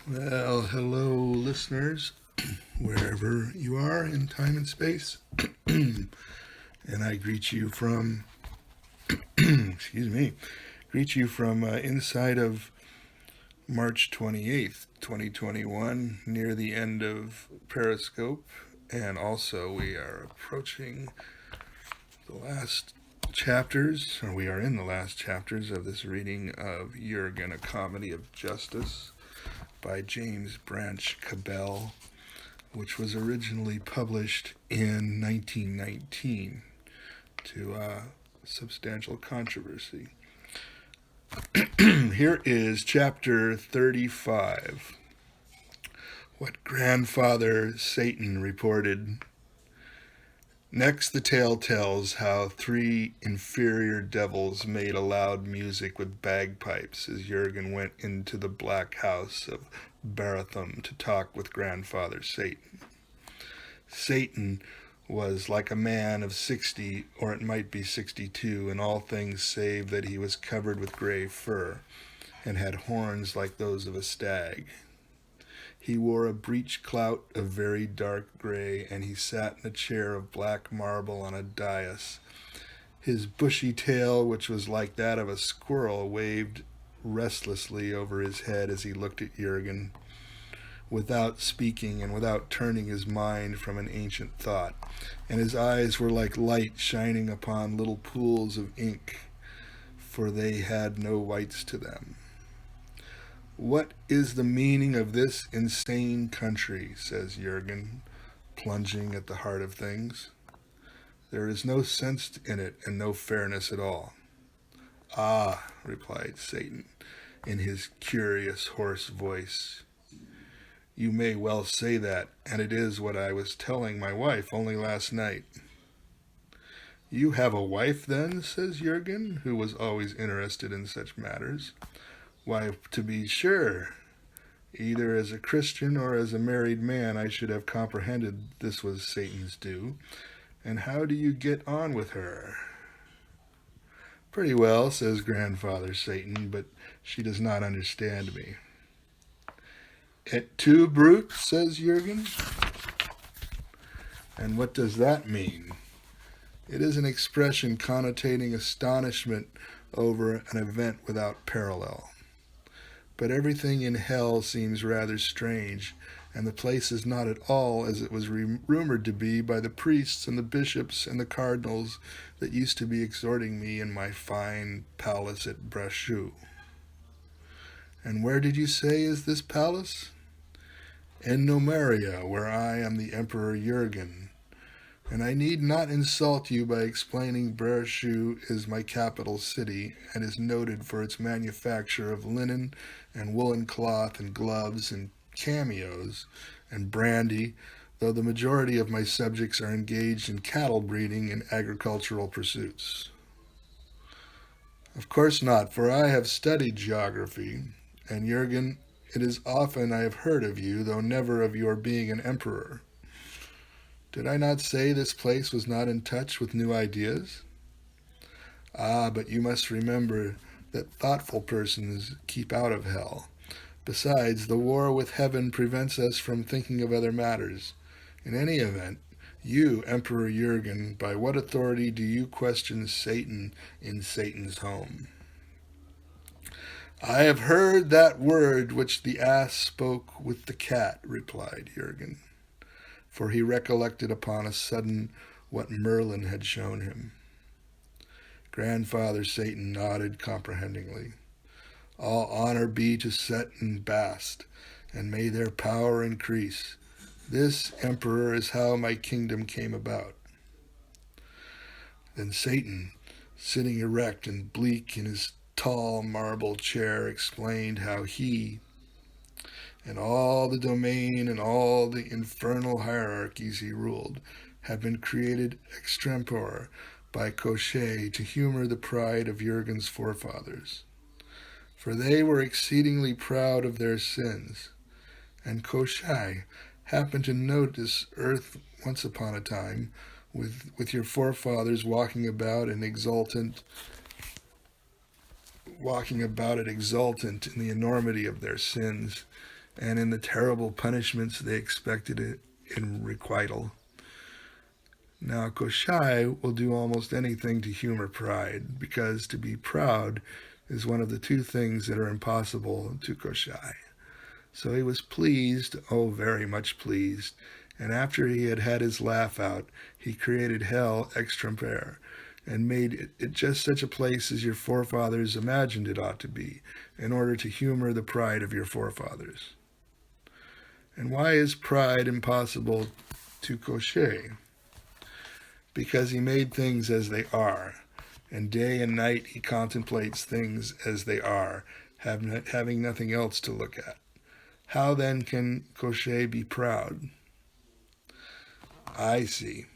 Well, hello, listeners, wherever you are in time and space. And I greet you from, excuse me, greet you from inside of March 28th, 2021, near the end of Periscope. And also, we are approaching the last chapters, or we are in the last chapters of this reading of Jurgen, A Comedy of Justice by James Branch Cabell, which was originally published in 1919 to substantial controversy. Here is chapter 35. What Grandfather Satan reported. Next, the tale tells how three inferior devils made a loud music with bagpipes as Jurgen went into the black house of Barathum to talk with Grandfather Satan. Satan was like a man of 60, or it might be 62, in all things save that he was covered with gray fur and had horns like those of a stag. He wore a breech clout of very dark gray, and he sat in a chair of black marble on a dais. His bushy tail, which was like that of a squirrel, waved restlessly over his head as he looked at Jurgen, without speaking and without turning his mind from an ancient thought, and his eyes were like light shining upon little pools of ink, for they had no whites to them. What is the meaning of this insane country, says Jurgen, plunging at the heart of things. There is no sense in it and no fairness at all. Ah, replied Satan, in his curious hoarse voice. You may well say that, and it is what I was telling my wife only last night. You have a wife, then, says Jurgen, who was always interested in such matters. Why, to be sure, either as a Christian or as a married man, I should have comprehended this was Satan's due. And how do you get on with her? Pretty well, says Grandfather Satan, but she does not understand me. Et tu, brute, says Jurgen. And what does that mean? It is an expression connotating astonishment over an event without parallel. But everything in hell seems rather strange, and the place is not at all as it was rumored to be by the priests and the bishops and the cardinals that used to be exhorting me in my fine palace at Brashew. And where did you say is this palace? In Nomeria, where I am the Emperor Jurgen. And I need not insult you by explaining Brashew is my capital city and is noted for its manufacture of linen and woolen cloth and gloves and cameos and brandy, though the majority of my subjects are engaged in cattle breeding and agricultural pursuits. Of course not, for I have studied geography, and Jurgen, it is often I have heard of you, though never of your being an emperor. Did I not say this place was not in touch with new ideas? Ah, but you must remember that thoughtful persons keep out of hell. Besides, the war with heaven prevents us from thinking of other matters. In any event, you, Emperor Jurgen, by what authority do you question Satan in Satan's home? I have heard that word which the ass spoke with the cat, replied Jurgen, for he recollected upon a sudden what Merlin had shown him. Grandfather Satan nodded comprehendingly. All honor be to Set and Bast, and may their power increase. This, Emperor, is how my kingdom came about. Then Satan, sitting erect and bleak in his tall marble chair, explained how he, and all the domain and all the infernal hierarchies he ruled, had been created extempore by Cochet to humor the pride of Jurgen's forefathers. For they were exceedingly proud of their sins, and Cochet happened to notice earth once upon a time with your forefathers walking about it exultant in the enormity of their sins, and in the terrible punishments they expected in requital. Now, Koshai will do almost anything to humor pride, because to be proud is one of the two things that are impossible to Koshai. So he was pleased, oh, very much pleased, and after he had had his laugh out, he created hell extrampere, and made it just such a place as your forefathers imagined it ought to be, in order to humor the pride of your forefathers. And why is pride impossible to Koshai? Because he made things as they are, and day and night he contemplates things as they are, having nothing else to look at. How then can Koshai be proud? I see.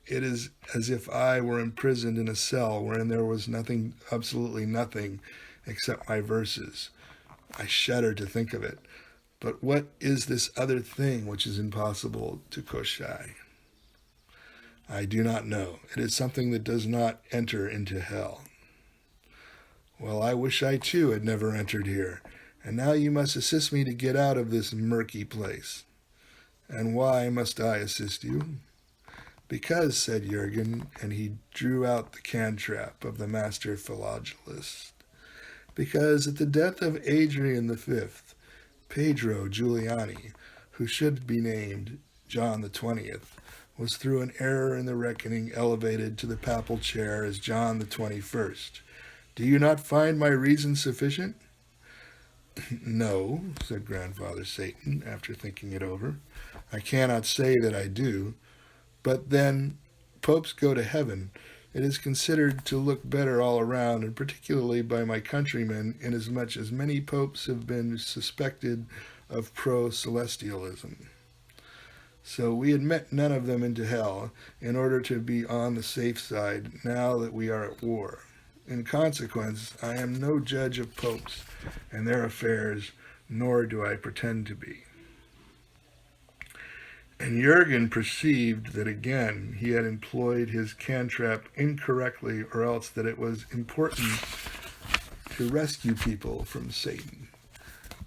It is as if I were imprisoned in a cell wherein there was nothing, absolutely nothing, except my verses. I shudder to think of it. But what is this other thing which is impossible to Koshai? I do not know. It is something that does not enter into hell. Well, I wish I too had never entered here, and now you must assist me to get out of this murky place. And why must I assist you? Because, said Jurgen, and he drew out the cantrap of the master philologist, because at the death of Adrian V, Pedro Giuliani, who should be named John the 20th, was through an error in the reckoning elevated to the papal chair as John the 21st. Do you not find my reason sufficient? No, said Grandfather Satan, after thinking it over. I cannot say that I do. But then, popes go to heaven. It is considered to look better all around, and particularly by my countrymen, inasmuch as many popes have been suspected of pro-celestialism. So we admit none of them into hell, in order to be on the safe side now that we are at war. In consequence, I am no judge of popes and their affairs, nor do I pretend to be. And Jurgen perceived that again he had employed his cantrap incorrectly, or else that it was important to rescue people from Satan.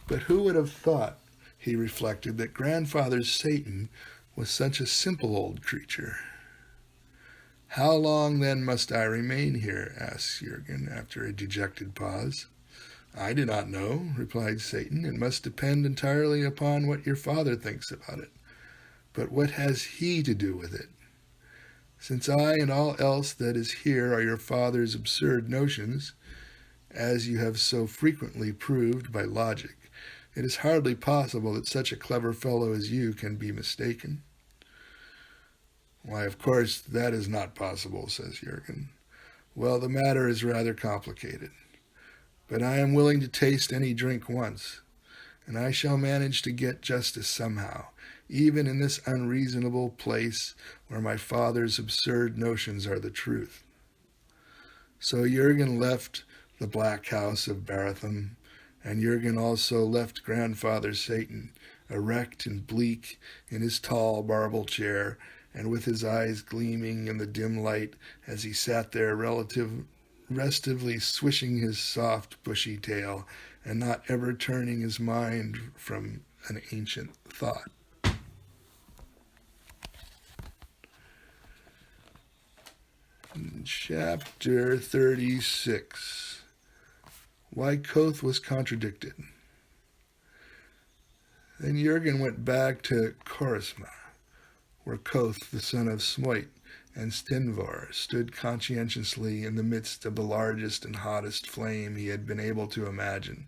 But who would have thought, he reflected, that Grandfather Satan was such a simple old creature? How long then must I remain here? Asked Jurgen after a dejected pause. I do not know, replied Satan. It must depend entirely upon what your father thinks about it. But what has he to do with it? Since I and all else that is here are your father's absurd notions, as you have so frequently proved by logic, it is hardly possible that such a clever fellow as you can be mistaken. Why, of course, that is not possible, says Jurgen. Well, the matter is rather complicated. But I am willing to taste any drink once, and I shall manage to get justice somehow, even in this unreasonable place where my father's absurd notions are the truth. So Jurgen left the black house of Baratham, and Jurgen also left Grandfather Satan, erect and bleak in his tall marble chair, and with his eyes gleaming in the dim light as he sat there restively swishing his soft bushy tail, and not ever turning his mind from an ancient thought. Chapter 36. Why Koth was contradicted. Then Jurgen went back to Korisma, where Koth, the son of Smoit and Stinvar, stood conscientiously in the midst of the largest and hottest flame he had been able to imagine,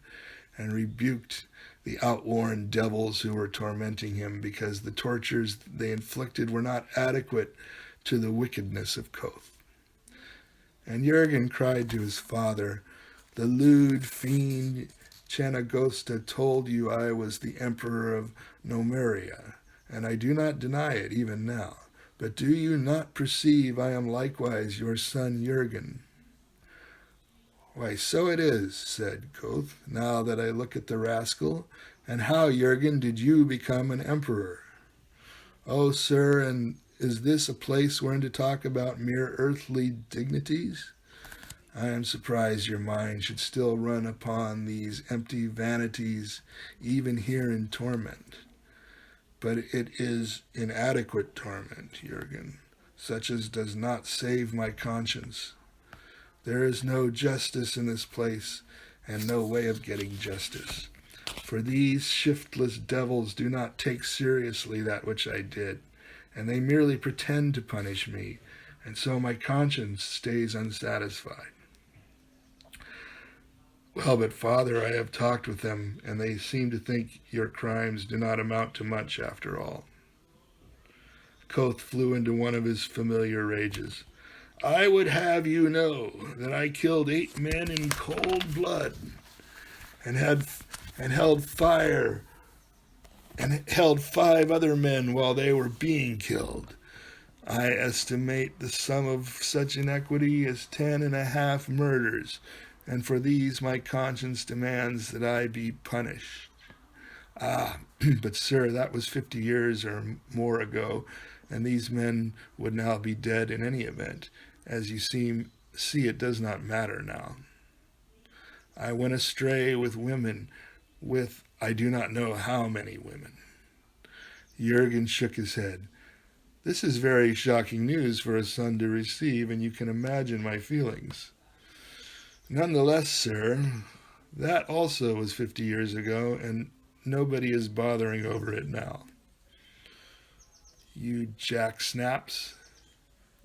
and rebuked the outworn devils who were tormenting him, because the tortures they inflicted were not adequate to the wickedness of Koth. And Jurgen cried to his father, "The lewd fiend Chanagosta told you I was the emperor of Nomeria, and I do not deny it even now. But do you not perceive I am likewise your son Jurgen?" "Why, so it is," said Koth, "now that I look at the rascal. And how, Jurgen, did you become an emperor?" "Oh, sir, and is this a place wherein to talk about mere earthly dignities? I am surprised your mind should still run upon these empty vanities, even here in torment. But it is inadequate torment, Jurgen, such as does not save my conscience. There is no justice in this place, and no way of getting justice. For these shiftless devils do not take seriously that which I did, and they merely pretend to punish me, and so my conscience stays unsatisfied. Well, but Father, I have talked with them, and they seem to think your crimes do not amount to much after all. Koth flew into one of his familiar rages. I would have you know that I killed 8 men in cold blood, and held 5 other men while they were being killed. I estimate the sum of such inequity as 10.5 murders, and for these my conscience demands that I be punished. Ah, but sir, that was 50 years or more ago, and these men would now be dead in any event. As you see, it does not matter now. I went astray with women, with I do not know how many women. Jurgen shook his head. This is very shocking news for a son to receive, and you can imagine my feelings. Nonetheless, sir, that also was 50 years ago, and nobody is bothering over it now. You jacksnaps,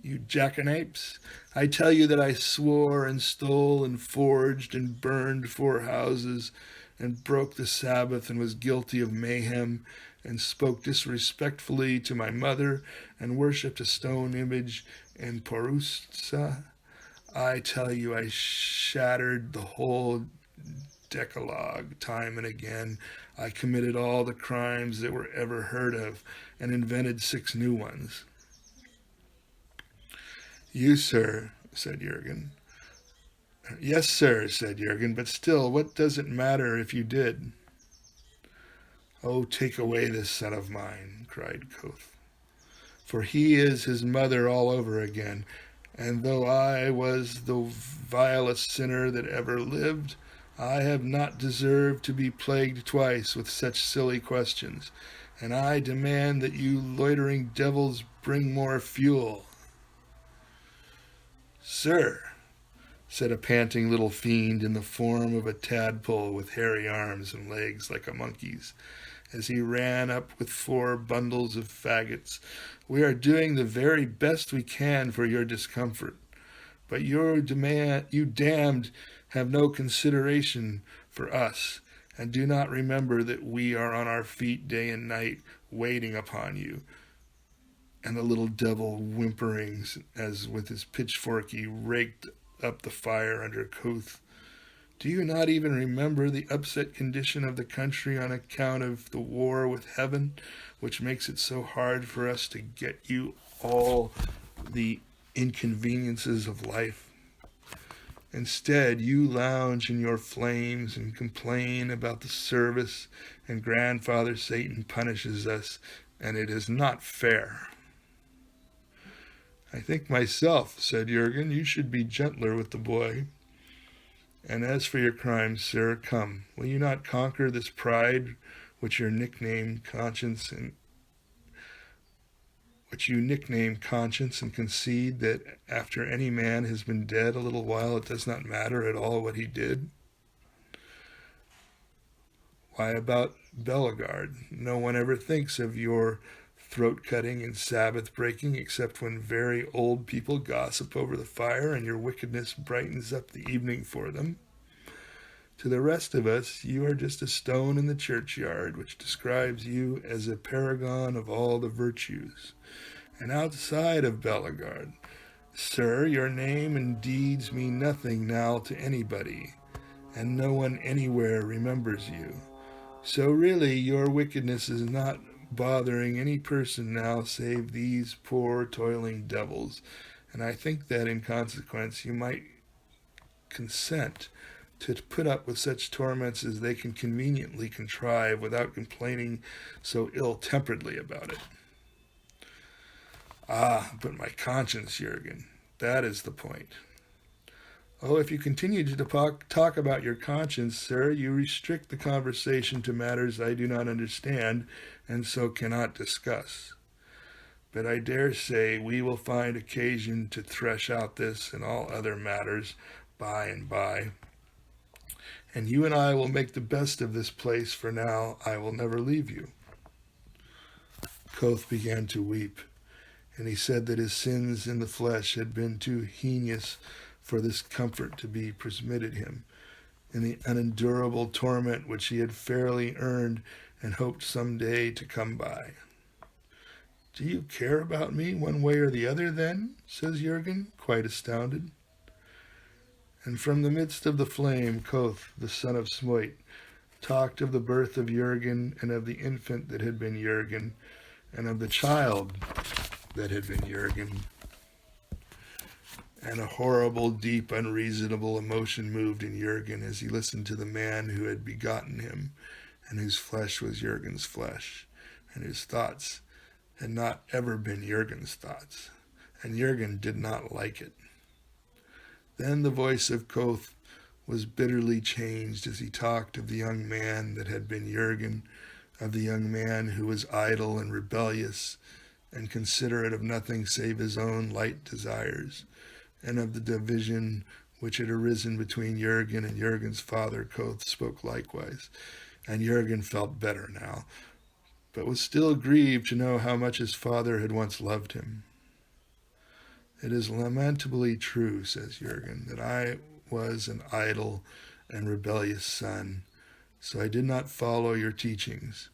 you jackanapes, I tell you that I swore and stole and forged and burned 4 houses and broke the Sabbath and was guilty of mayhem and spoke disrespectfully to my mother and worshipped a stone image in Porusca. I tell you, I shattered the whole Decalogue time and again. I committed all the crimes that were ever heard of and invented 6 new ones. You, sir, said Jurgen. Yes, sir, said Jurgen, but still, what does it matter if you did? Oh, take away this son of mine, cried Koth, for he is his mother all over again, and though I was the vilest sinner that ever lived, I have not deserved to be plagued twice with such silly questions, and I demand that you loitering devils bring more fuel. Sir, said a panting little fiend in the form of a tadpole with hairy arms and legs like a monkey's, as he ran up with 4 bundles of faggots, we are doing the very best we can for your discomfort, but you damned have no consideration for us, and do not remember that we are on our feet day and night waiting upon you. And the little devil whimpering as with his pitchfork he raked up the fire under Koth. Do you not even remember the upset condition of the country on account of the war with heaven, which makes it so hard for us to get you all the inconveniences of life? Instead, you lounge in your flames and complain about the service, and Grandfather Satan punishes us, and it is not fair. I think myself, said Jurgen, you should be gentler with the boy. And as for your crimes, sir, come, will you not conquer this pride which you nickname conscience and concede that after any man has been dead a little while, it does not matter at all what he did? Why about Bellegarde? No one ever thinks of your throat-cutting and Sabbath-breaking except when very old people gossip over the fire and your wickedness brightens up the evening for them. To the rest of us, you are just a stone in the churchyard, which describes you as a paragon of all the virtues. And outside of Bellegarde, sir, your name and deeds mean nothing now to anybody, and no one anywhere remembers you. So really, your wickedness is not bothering any person now save these poor toiling devils, and I think that in consequence you might consent to put up with such torments as they can conveniently contrive without complaining so ill-temperedly about it. Ah, but my conscience, Jurgen, that is the point. Oh, if you continue to talk about your conscience, sir, you restrict the conversation to matters I do not understand and so cannot discuss. But I dare say we will find occasion to thresh out this and all other matters by and by. And you and I will make the best of this place, for now I will never leave you. Koth began to weep, and he said that his sins in the flesh had been too heinous for this comfort to be permitted him, and the unendurable torment which he had fairly earned and hoped some day to come by. Do you care about me one way or the other, then? Says Jurgen, quite astounded. And from the midst of the flame, Koth, the son of Smoit, talked of the birth of Jurgen, and of the infant that had been Jurgen, and of the child that had been Jurgen. And a horrible, deep, unreasonable emotion moved in Jurgen as he listened to the man who had begotten him, and whose flesh was Jurgen's flesh, and whose thoughts had not ever been Jurgen's thoughts, and Jurgen did not like it. Then the voice of Koth was bitterly changed as he talked of the young man that had been Jurgen, of the young man who was idle and rebellious and considerate of nothing save his own light desires, and of the division which had arisen between Jurgen and Jurgen's father. Koth spoke likewise, and Jurgen felt better now, but was still grieved to know how much his father had once loved him. It is lamentably true, says Jurgen, that I was an idle and rebellious son, so I did not follow your teachings.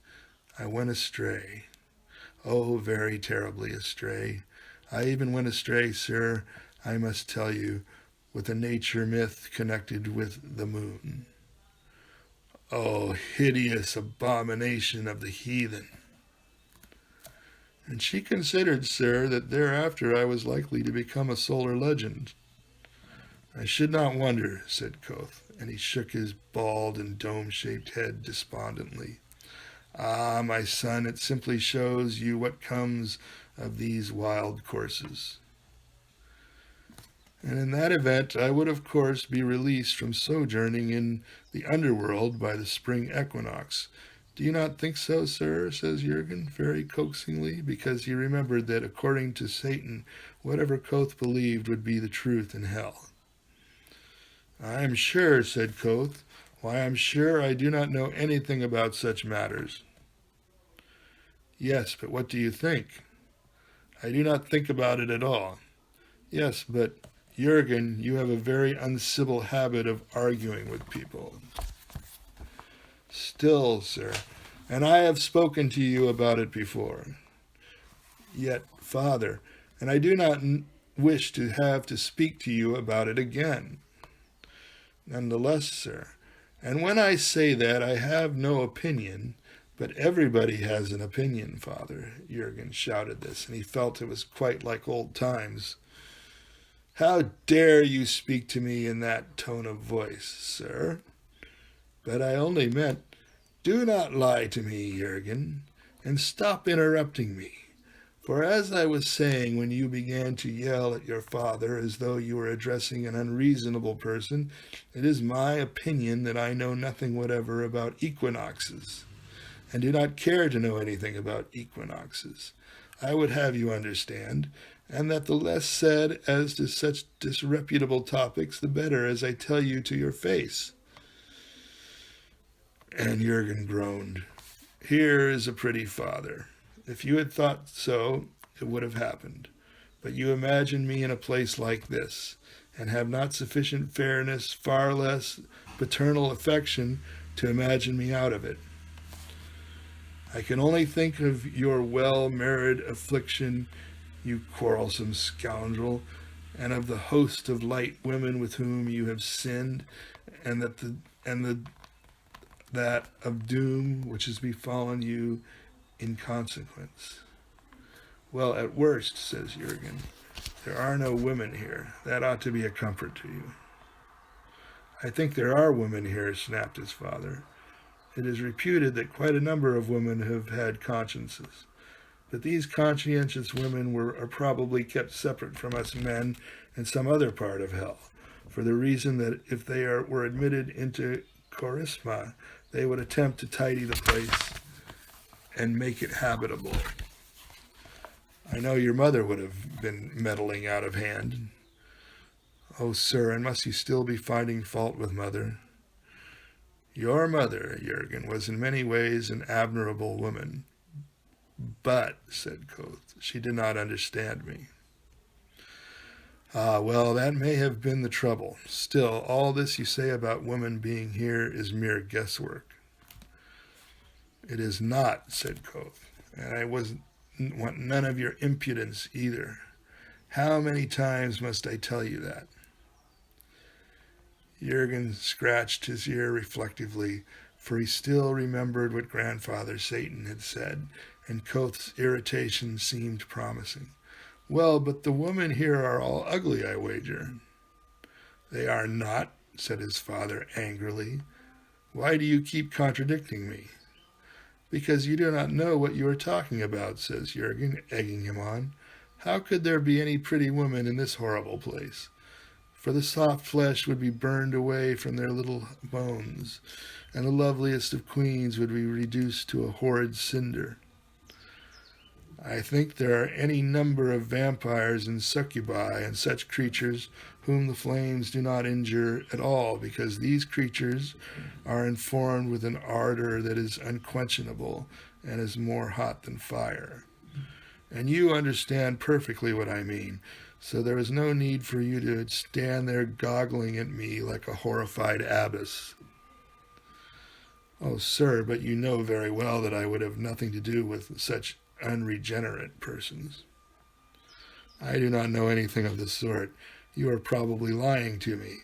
I went astray. Oh, very terribly astray. I even went astray, sir, I must tell you, with a nature myth connected with the moon. Oh, hideous abomination of the heathen. And she considered, sir, that thereafter I was likely to become a solar legend. I should not wonder, said Koth, and he shook his bald and dome-shaped head despondently. Ah, my son, it simply shows you what comes of these wild courses. And in that event, I would of course be released from sojourning in the underworld by the spring equinox. Do you not think so, sir? Says Jurgen, very coaxingly, because he remembered that according to Satan, whatever Koth believed would be the truth in hell. I am sure, said Koth. Why, I'm sure I do not know anything about such matters. Yes, but what do you think? I do not think about it at all. Yes, but, Jurgen, you have a very uncivil habit of arguing with people. Still, sir, and I have spoken to you about it before. Yet, father, and I do not wish to have to speak to you about it again. Nonetheless, sir, and when I say that, I have no opinion, but everybody has an opinion, father. Jurgen shouted this, and he felt it was quite like old times. How dare you speak to me in that tone of voice, sir? But I only meant, do not lie to me, Jurgen, and stop interrupting me. For as I was saying when you began to yell at your father as though you were addressing an unreasonable person, it is my opinion that I know nothing whatever about equinoxes, and do not care to know anything about equinoxes. I would have you understand, and that the less said as to such disreputable topics, the better, as I tell you to your face. And Jurgen groaned. Here is a pretty father. If you had thought so, it would have happened. But you imagine me in a place like this, and have not sufficient fairness, far less paternal affection, to imagine me out of it. I can only think of your well-merited affliction, you quarrelsome scoundrel, and of the host of light women with whom you have sinned, and that of doom which has befallen you in consequence. Well, at worst, says Jurgen, there are no women here. That ought to be a comfort to you. I think there are women here, snapped his father. It is reputed that quite a number of women have had consciences. But these conscientious women are probably kept separate from us men in some other part of hell. for the reason that if they were admitted into Charisma, they would attempt to tidy the place and make it habitable. I know your mother would have been meddling out of hand. Oh, sir, and must you still be finding fault with mother? Your mother, Jurgen, was in many ways an admirable woman. But, said Koth, she did not understand me. Ah, well, that may have been the trouble. Still, all this you say about women being here is mere guesswork. It is not, said Koth, and I want none of your impudence either. How many times must I tell you that? Jurgen scratched his ear reflectively, for he still remembered what Grandfather Satan had said, and Koth's irritation seemed promising. Well, but the women here are all ugly, I wager. They are not, said his father angrily. Why do you keep contradicting me? Because you do not know what you are talking about, says Jurgen, egging him on. How could there be any pretty women in this horrible place? For the soft flesh would be burned away from their little bones, and the loveliest of queens would be reduced to a horrid cinder. I think there are any number of vampires and succubi and such creatures whom the flames do not injure at all, because these creatures are informed with an ardor that is unquenchable and is more hot than fire. And you understand perfectly what I mean, so there is no need for you to stand there goggling at me like a horrified abbess. Oh, sir, but you know very well that I would have nothing to do with such unregenerate persons. I do not know anything of the sort. You are probably lying to me.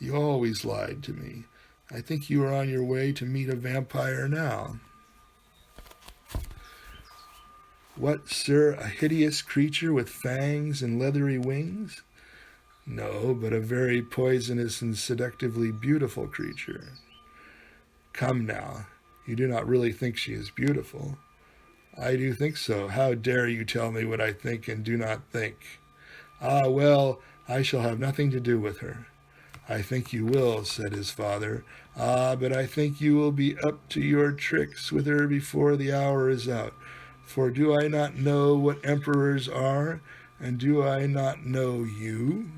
You always lied to me. I think you are on your way to meet a vampire now. What, sir, a hideous creature with fangs and leathery wings? No, but a very poisonous and seductively beautiful creature. Come now, you do not really think she is beautiful. I do think so. How dare you tell me what I think and do not think? Ah, well, I shall have nothing to do with her. I think you will, said his father. Ah, but I think you will be up to your tricks with her before the hour is out. For do I not know what emperors are, and do I not know you?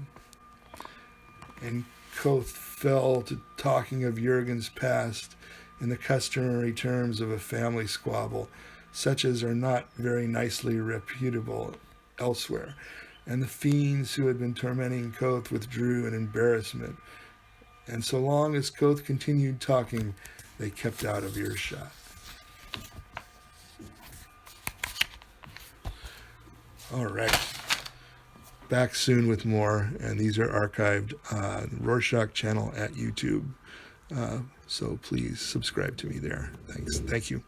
And Koth fell to talking of Jurgen's past in the customary terms of a family squabble, such as are not very nicely reputable elsewhere. And the fiends who had been tormenting Koth withdrew in embarrassment. And so long as Koth continued talking, they kept out of earshot. All right. Back soon with more, and these are archived on the Roarshock channel at YouTube. So please subscribe to me there. Thanks. Thank you.